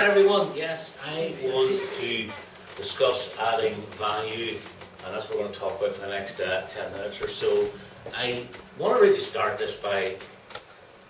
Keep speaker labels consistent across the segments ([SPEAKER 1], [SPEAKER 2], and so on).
[SPEAKER 1] everyone. Yes, I want to discuss adding value, and that's what we're going to talk about for the next 10 minutes or so. I want to really start this by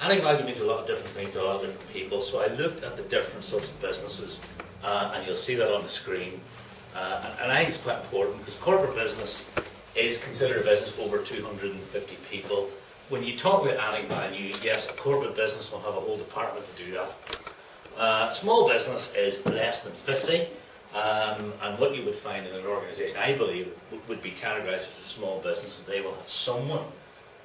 [SPEAKER 1] adding value means a lot of different things to a lot of different people. So I looked at the different sorts of businesses, and you'll see that on the screen. And I think it's quite important because corporate business is considered a business over 250 people. When you talk about adding value, yes, a corporate business will have a whole department to do that. Small business is less than 50, and what you would find in an organisation, I believe, would be categorised as a small business, and they will have someone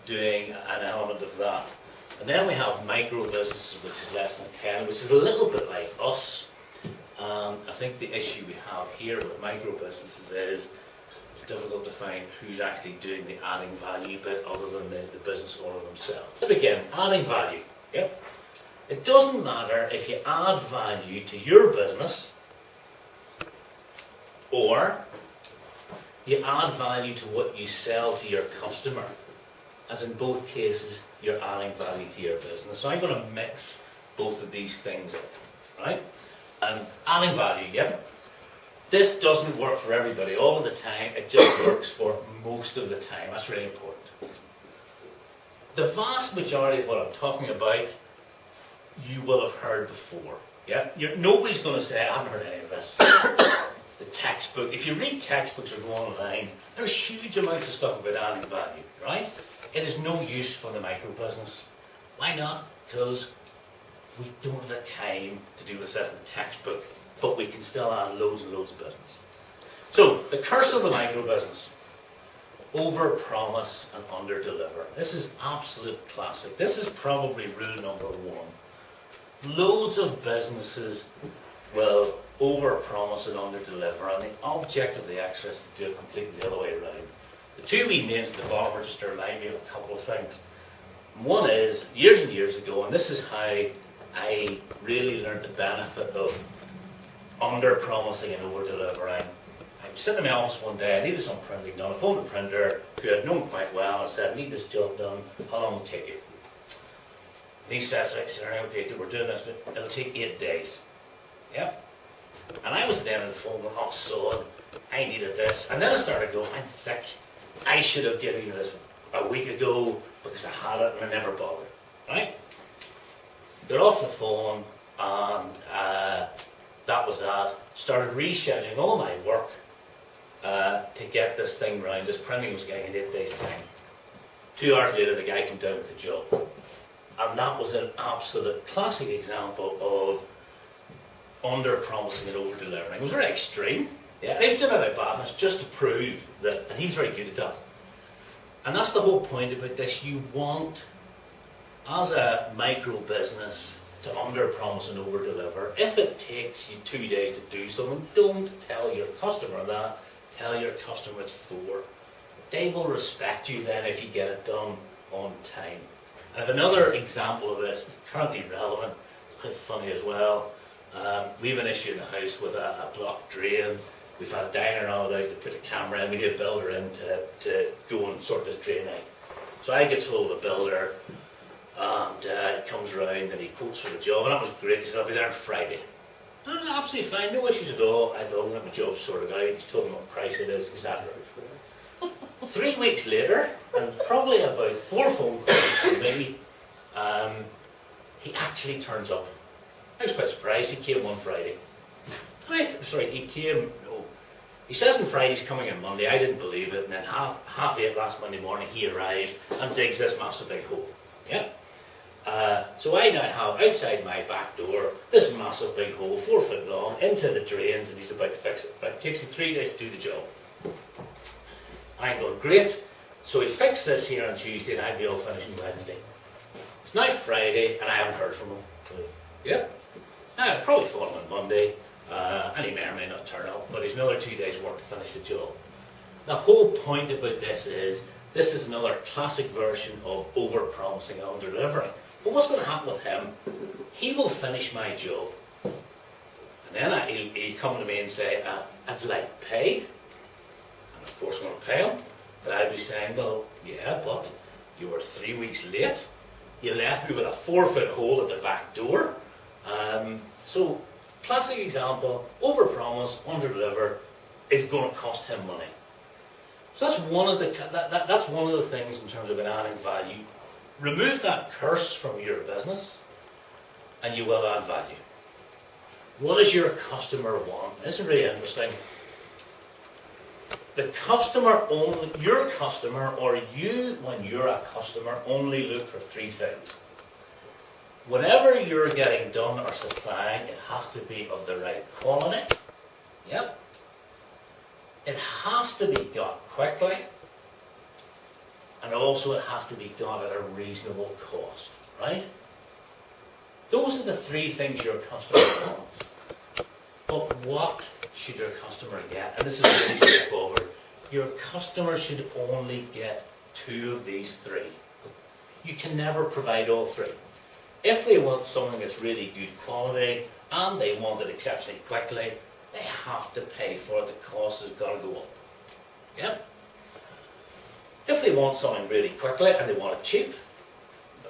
[SPEAKER 1] doing an element of that. And then we have micro businesses, which is less than 10, which is a little bit like us. I think the issue we have here with micro businesses is it's difficult to find who's actually doing the adding value bit other than the business owner themselves. Again, adding value. Yep. It doesn't matter if you add value to your business or you add value to what you sell to your customer, as in both cases you're adding value to your business. So I'm going to mix both of these things up, right? And adding value, yep. This doesn't work for everybody all of the time, it just works for most of the time. That's really important. The vast majority of what I'm talking about, you will have heard before. Yeah? Nobody's going to say, I haven't heard any of this. The textbook, if you read textbooks or go online, there's huge amounts of stuff about adding value, right? It is no use for the micro business. Why not? Because we don't have the time to do this as in the textbook, but we can still add loads and loads of business. So, the curse of the micro business. Over-promise and under-deliver. This is absolute classic. This is probably rule number one. Loads of businesses will over-promise and under-deliver, and the object of the exercise is to do it completely the other way around. The two wee names at the bottom are just to remind me of a couple of things. One is, years and years ago, and this is how I really learned the benefit of under-promising and over-delivering. I was sitting in my office one day, I needed some printing done. I phoned the printer, who I'd known quite well, and said, I need this job done, how long will it take you? And he says, Ernie, okay, we're doing this, it'll take 8 days. Yep. And I was at the end of the phone going, oh, so I needed this. And then I started going, I'm thick. I should have given you this a week ago because I had it and I never bothered. Right? They're off the phone, and that was that. Started rescheduling all my work to get this thing round. This printing was getting in 8 days' time. 2 hours later, the guy came down with the job. And that was an absolute classic example of under-promising and over-delivering. It was very extreme. Yeah, he was doing it out of badness just to prove that, and he was very good at that. And that's the whole point about this. You want, as a micro business, to under-promise and over-deliver. If it takes you 2 days to do something, don't tell your customer that. Tell your customer it's 4. They will respect you then if you get it done on time. I have another example of this, currently relevant. It's quite funny as well. We have an issue in the house with a blocked drain. We've had a diner on it out to put a camera in. We need a builder in to go and sort this drain out. So I get hold of a builder, and he comes around and he quotes for the job, and that was great. He said, I'll be there on Friday. And absolutely fine, no issues at all. I thought, I'll get my job sorted out. He told me what price it is, etc. 3 weeks later, and probably about 4 phone calls from me, he actually turns up. I was quite surprised. He came on Friday. And he says on Friday he's coming on Monday. I didn't believe it, and then half 8 last Monday morning he arrives and digs this massive big hole. Yeah. So I now have outside my back door this massive big hole, 4 foot long, into the drains, and he's about to fix it. But it takes him 3 days to do the job. I'm going, great. So he'll fix this here on Tuesday, and I'll be all finishing Wednesday. It's now Friday, and I haven't heard from him. Yeah. Now, I'll probably phone him on Monday, and he may or may not turn up, but he's another 2 days' work to finish the job. The whole point about this is another classic version of over-promising and under-delivering. But what's going to happen with him? He will finish my job, and then he'll come to me and say, I'd like paid. And of course I'm going to pay him. But I'd be saying, well, yeah, but you were 3 weeks late. You left me with a 4 foot hole at the back door. So Classic example, overpromise, underdeliver is going to cost him money. So that's one of the things in terms of adding value. Remove that curse from your business, and you will add value. What does your customer want? This is really interesting. The customer your customer, or you, when you're a customer, only look for three things. Whatever you're getting done or supplying, it has to be of the right quality. Yep. It has to be got quickly. And also it has to be got at a reasonable cost. Right? Those are the three things your customer wants. But what should your customer get? And this is really straightforward. Your customer should only get two of these three. You can never provide all three. If they want something that's really good quality and they want it exceptionally quickly, they have to pay for it. The cost has got to go up. Yeah? If they want something really quickly and they want it cheap,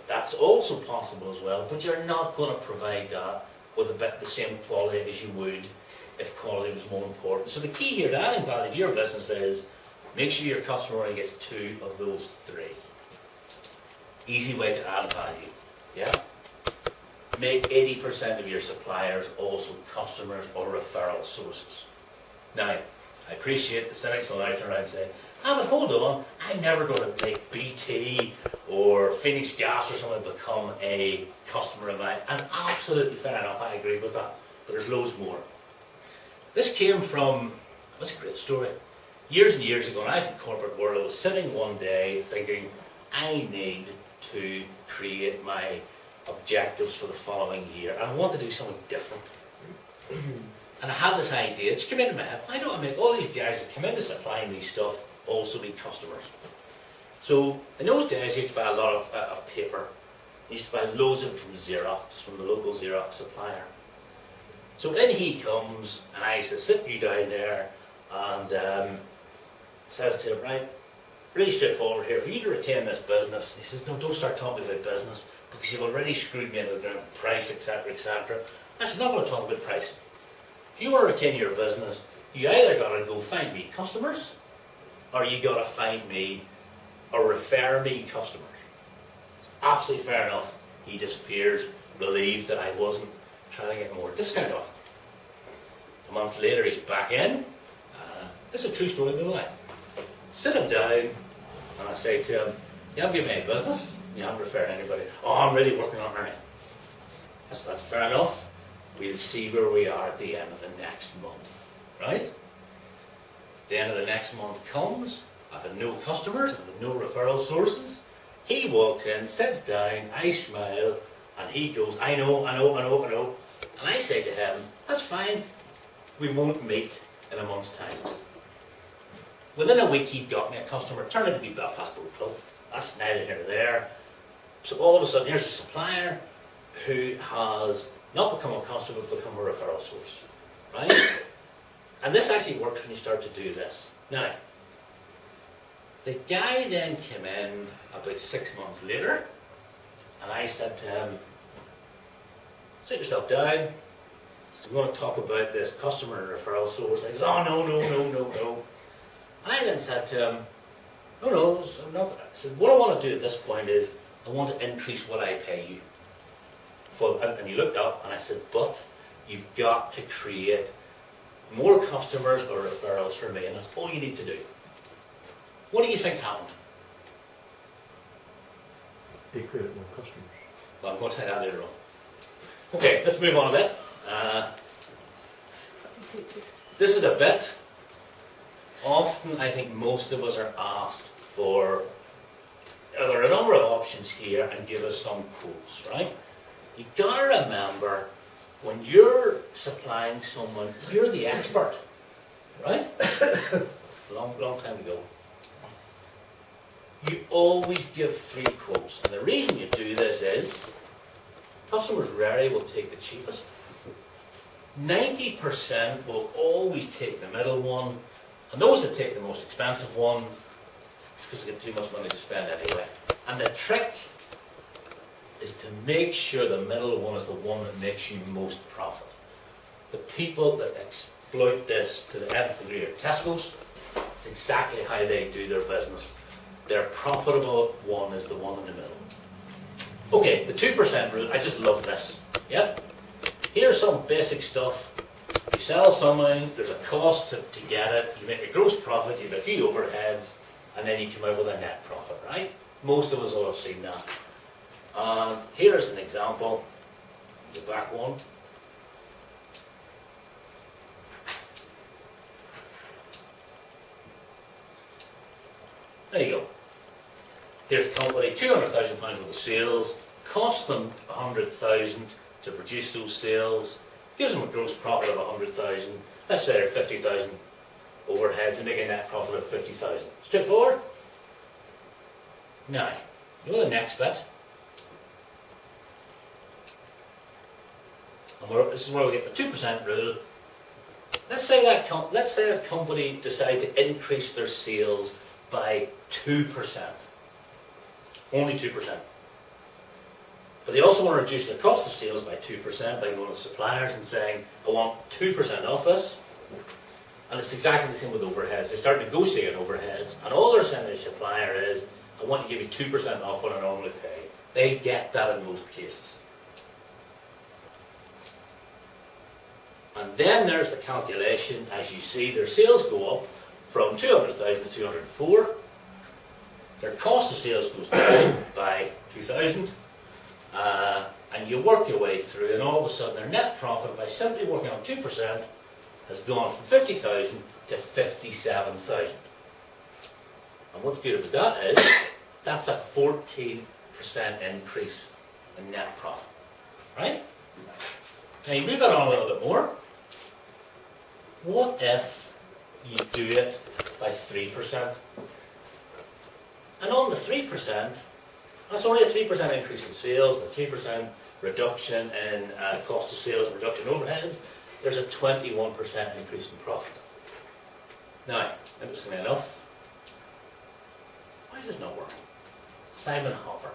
[SPEAKER 1] that's also possible as well, but you're not going to provide that with the same quality as you would if quality was more important. So the key here to adding value to your business is make sure your customer only gets two of those three. Easy way to add value. Yeah? Make 80% of your suppliers also customers or referral sources. Now, I appreciate the cynics will now turn around and say, but hold on, I'm never going to make BT or Phoenix Gas or something become a customer of mine. And absolutely fair enough, I agree with that. But there's loads more. This came from, that's a great story. Years and years ago, when I was in the corporate world, I was sitting one day thinking, I need to create my objectives for the following year. And I want to do something different. And I had this idea, it's come into my head, why don't I make all these guys that come into supplying these stuff also be customers? So in those days, I used to buy a lot of paper. I used to buy loads of it from Xerox, from the local Xerox supplier. So in he comes, and I said, sit you down there, and says to him, right, really straightforward here, for you to retain this business. He says, no, don't start talking about business, because you've already screwed me into the ground, price, etc., etc. I said, not going to talk about price. If you want to retain your business, you either got to go find me customers, or you got to find me or refer me customers. Absolutely fair enough. He disappears, relieved that I wasn't trying to get more discount off him. A month later, he's back in. This is a true story, by the way. Sit him down, and I say to him, you haven't given me any business, you haven't referred anybody. Oh, I'm really working on Ernie. That's fair enough. We'll see where we are at the end of the next month, right? The end of the next month comes, I've had no customers, I've had no referral sources. He walks in, sits down, I smile, and he goes, I know. And I say to him, that's fine, we won't meet in a month's time. Within a week, he got me a customer, turned out to be Belfast Boat Club. That's neither here nor there. So all of a sudden, here's a supplier who has not become a customer, but become a referral source, right? And this actually works when you start to do this. Now, the guy then came in about 6 months later, and I said to him, sit yourself down, so we're going to talk about this customer and referral source. And he goes, oh, no. And I then said to him, no, I'm not. I said, what I want to do at this point is, I want to increase what I pay you. And he looked up, and I said, but you've got to create more customers or referrals for me, and that's all you need to do. What do you think happened?
[SPEAKER 2] They created more customers.
[SPEAKER 1] Well, I'm going to say that later on. Okay, let's move on a bit. This is a bit. Often, I think most of us are asked for, there are a number of options here, and give us some quotes, right? You've got to remember, when you're supplying someone, you're the expert, right? long time ago. You always give 3 quotes. And the reason you do this is, customers rarely will take the cheapest. 90% will always take the middle one. And those that take the most expensive one, it's because they get too much money to spend anyway. And the trick is to make sure the middle one is the one that makes you most profit. the people that exploit this to the nth degree are Tesco's. It's exactly how they do their business. Their profitable one is the one in the middle. Okay, the 2% rule, I just love this. Yep. Here's some basic stuff. You sell something, there's a cost to get it, you make a gross profit, you have a few overheads, and then you come out with a net profit, right? Most of us will have seen that. Here's an example. The back one. There you go. Here's a company, £200,000 worth of sales, cost them £100,000 to produce those sales, gives them a gross profit of £100,000. Let's say they're £50,000 overheads and make a net profit of £50,000. Straightforward? Now, you know the next bit? And this is where we get the 2% rule. Let's say that company decide to increase their sales by 2%. Only 2%. But they also want to reduce their cost of sales by 2% by going to suppliers and saying, I want 2% off this. And it's exactly the same with overheads. They start negotiating overheads, and all they're saying to the supplier is, I want you to give me 2% off what I normally pay. They get that in most cases. And then there's the calculation. As you see, their sales go up from 200,000 to 204. Their cost of sales goes down by 2,000. And you work your way through, and all of a sudden their net profit, by simply working on 2%, has gone from 50,000 to 57,000. And what's good about that is, that's a 14% increase in net profit. Right? Now you move that on a little bit more. What if you do it by 3%? And on the 3%, that's only a 3% increase in sales, a 3% reduction in cost of sales, reduction in overheads. There's a 21% increase in profit. Now, interestingly enough, why is this not working? Simon Hopper.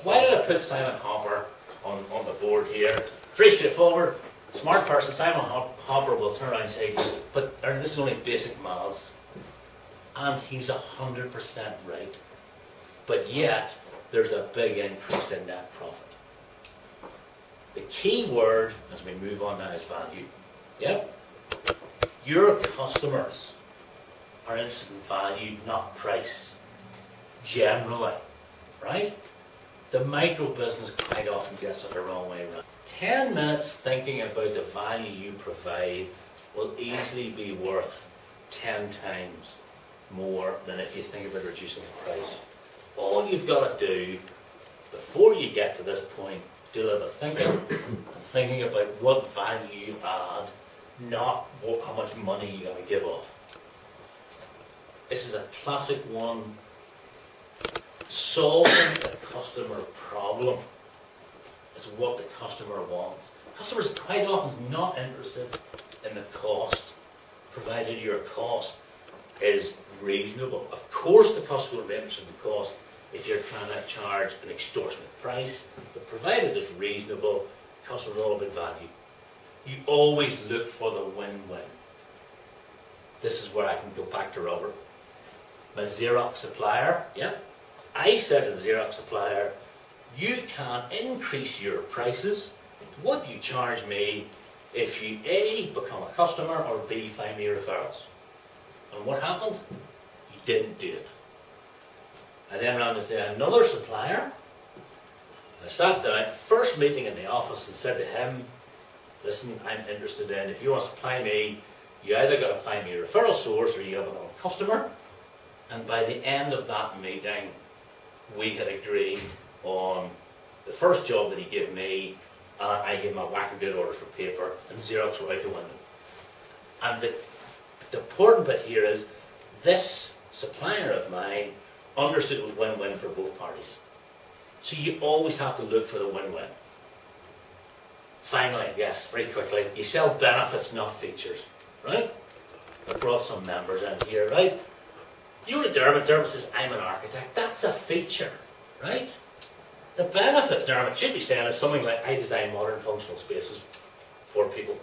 [SPEAKER 1] Why did I put Simon Hopper on the board here? Very straightforward. Smart person, Simon Hopper will turn around and say, but this is only basic maths. And he's 100% right. But yet, there's a big increase in net profit. The key word, as we move on now, is value. Yep. Your customers are interested in value, not price. Generally. Right? The micro business quite often gets it the wrong way around. 10 minutes thinking about the value you provide will easily be worth 10 times more than if you think about reducing the price. All you've got to do before you get to this point, do a little bit of thinking, and thinking about what value you add, not how much money you're going to give off. This is a classic one. Solving the customer problem is what the customer wants. Customers are quite often not interested in the cost, provided your cost is reasonable. Of course the customer will be interested in the cost if you're trying to charge an extortionate price, but provided it's reasonable, the customer's all about value. You always look for the win-win. This is where I can go back to Robert. My Xerox supplier, yeah. I said to the Xerox supplier, you can increase your prices. What do you charge me if you A, become a customer, or B, find me referrals? And what happened? He didn't do it. I then ran into another supplier. I sat down, first meeting in the office, and said to him, listen, I'm interested in, if you want to supply me, you either got to find me a referral source or you got to become a customer. And by the end of that meeting, we had agreed on the first job that he gave me, and I gave him a whack good order for paper, and Xerox were out the window. And the important bit here is, this supplier of mine understood it was win-win for both parties. So you always have to look for the win-win. Finally, yes, very quickly, you sell benefits, not features, right? I brought some members in here, right? You go to Dermot says, I'm an architect. That's a feature, right? The benefit Dermot should be saying is something like, I design modern functional spaces for people.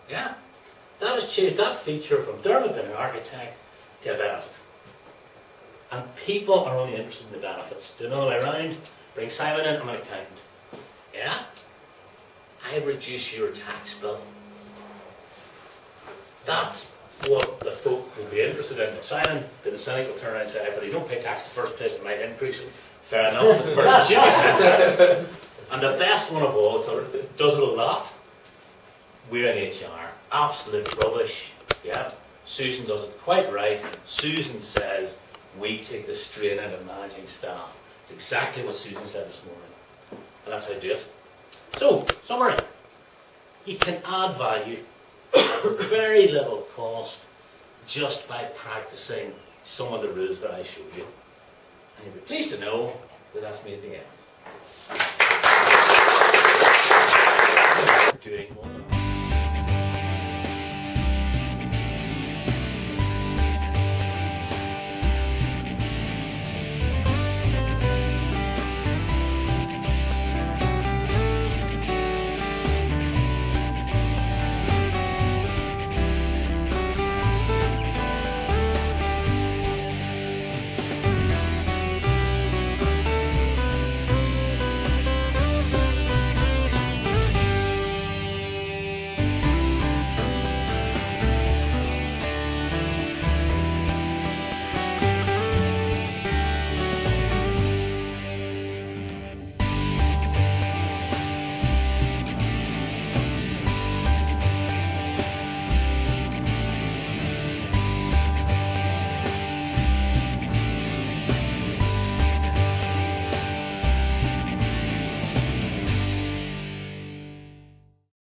[SPEAKER 1] Yeah? That has changed that feature from Dermot being an architect to a benefit. And people are only interested in the benefits. Do another way around, bring Simon in, I'm an accountant. Yeah? I reduce your tax bill. That's what the folk will be interested in. Simon, the cynic, will turn around and say, but you don't pay tax the first place, it might increase it. Fair enough, the person should be paying tax. And the best one of all, does it a lot. We're in HR. Absolute rubbish. Yeah. Susan does it quite right. Susan says, we take the strain out of managing staff. It's exactly what Susan said this morning. And that's how I do it. So, summary. You can add value at very little cost just by practicing some of the rules that I showed you. And you'll be pleased to know that that's me at the end.